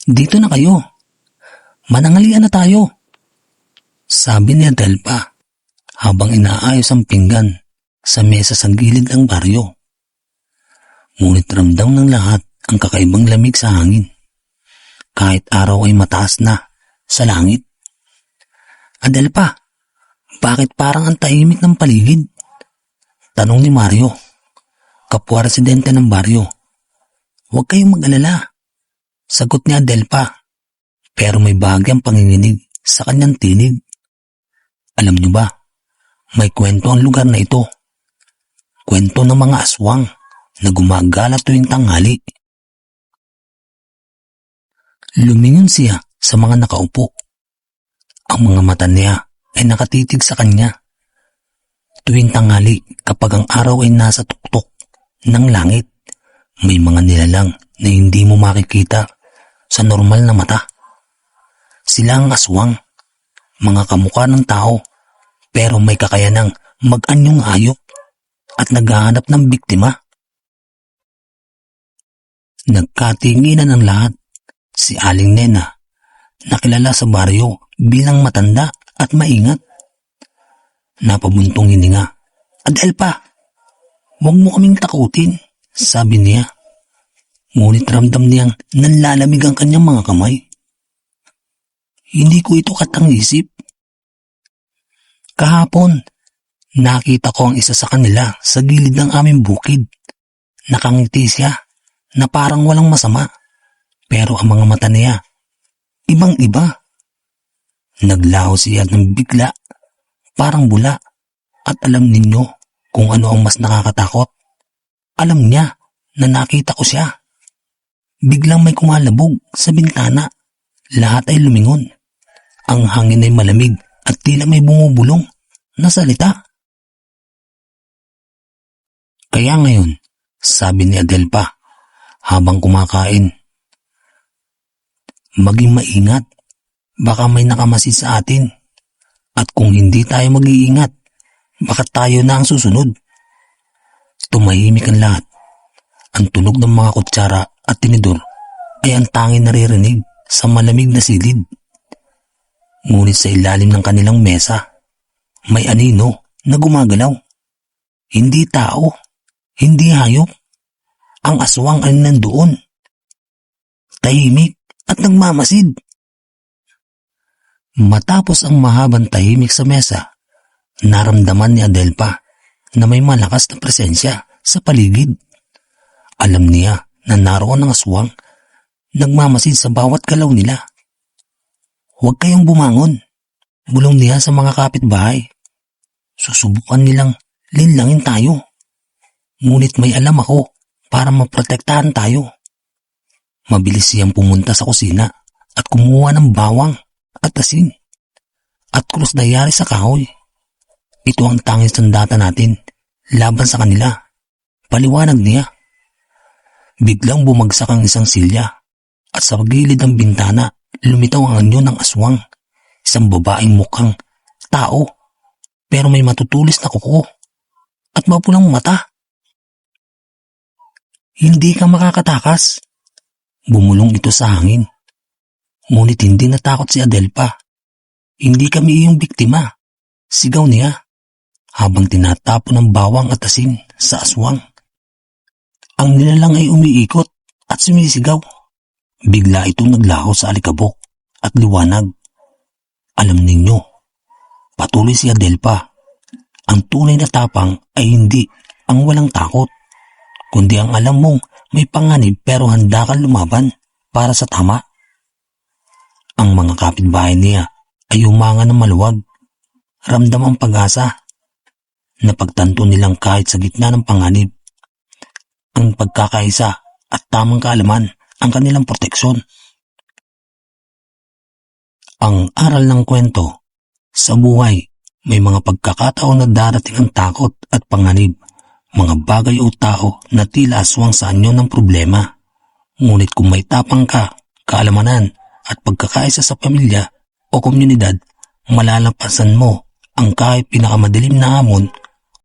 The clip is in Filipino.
Dito na kayo. Manangalian na tayo. Sabi ni Adelpa habang inaayos ang pinggan sa mesa sa gilid ng baryo. Ngunit ramdam ng lahat ang kakaibang lamig sa hangin. Kahit araw ay mataas na sa langit. Adelpa, bakit parang ang tahimik ng paligid? Tanong ni Mario, kapwa residente ng baryo. Huwag kayong mag-alala. Sagot ni Adelpa, pero may bahagyang panginginig sa kanyang tinig. Alam niyo ba, may kwento ang lugar na ito. Kwento ng mga aswang na gumagala tuwing tanghali. Lumingon siya sa mga nakaupo. Ang mga mata niya ay nakatitig sa kanya. Tuwing tanghali, kapag ang araw ay nasa tuktok ng langit, may mga nilalang na hindi mo makikita sa normal na mata. Sila ang aswang, mga kamukha ng tao, pero may kakayanang mag-anyong hayop at naghahanap ng biktima. Nagkatinginan ang lahat. Si Aling Nena, nakilala sa baryo bilang matanda at maingat. Napabuntong hininga. Adelpa, huwag mo kaming takutin, sabi niya. Ngunit ramdam niyang nanlalamig ang kanyang mga kamay. Hindi ko ito katang-isip. Kahapon, nakita ko ang isa sa kanila sa gilid ng aming bukid. Nakangiti siya na parang walang masama. Pero ang mga mata niya, ibang-iba. Naglaho siya ng bigla, parang bula. At alam ninyo kung ano ang mas nakakatakot? Alam niya na nakita ko siya. Biglang may kumalabog sa bintana. Lahat ay lumingon. Ang hangin ay malamig at tila may bumubulong na salita. Kaya ngayon, sabi ni Adelpa habang kumakain, maging maingat, baka may nakamasid sa atin. At kung hindi tayo mag-iingat, baka tayo na ang susunod. Tumahimik ang lahat. Ang tunog ng mga kutsara at tinidor ay ang tanging naririnig sa malamig na silid. Ngunit sa ilalim ng kanilang mesa, may anino na gumagalaw. Hindi tao, hindi hayop. Ang aswang ay nandoon. Tahimik at nagmamasid. Matapos ang mahabang tahimik sa mesa, naramdaman ni Adelpa na may malakas na presensya sa paligid. Alam niya na naroon ang aswang, nagmamasid sa bawat galaw nila. Huwag kayong bumangon, bulong niya sa mga kapitbahay. Susubukan nilang linlangin tayo. Ngunit may alam ako para maprotektahan tayo. Mabilis siyang pumunta sa kusina at kumuha ng bawang at asin at krus na yari sa kahoy. Ito ang tanging sandata natin laban sa kanila, paliwanag niya. Biglang bumagsak ang isang silya at sa gilid ng bintana lumitaw ang anyo ng aswang, isang babaeng mukhang tao pero may matutulis na kuko at mapulang mata. Hindi ka makakatakas, bumulong ito sa hangin. Ngunit hindi natakot si Adelpa. Hindi kami iyong biktima, sigaw niya habang tinatapon ng bawang at asin sa aswang. Ang nilalang ay umiikot at sumisigaw. Bigla itong naglaho sa alikabok at liwanag. Alam ninyo, patuloy si Adelpa, ang tunay na tapang ay hindi ang walang takot, kundi ang alam mong may panganib pero handa kang lumaban para sa tama. Ang mga kapitbahay niya ay humanga ng maluwag. Ramdam ang pag-asa. Napagtanto nilang kahit sa gitna ng panganib, ang pagkakaisa at tamang kaalaman ang kanilang proteksyon. Ang aral ng kwento, sa buhay may mga pagkakataon na darating ang takot at panganib, mga bagay o tao na tila aswang sa anyo ng problema. Ngunit kung may tapang ka, kaalamanan at pagkakaisa sa pamilya o komunidad, malalampasan mo ang kahit pinakamadilim na hamon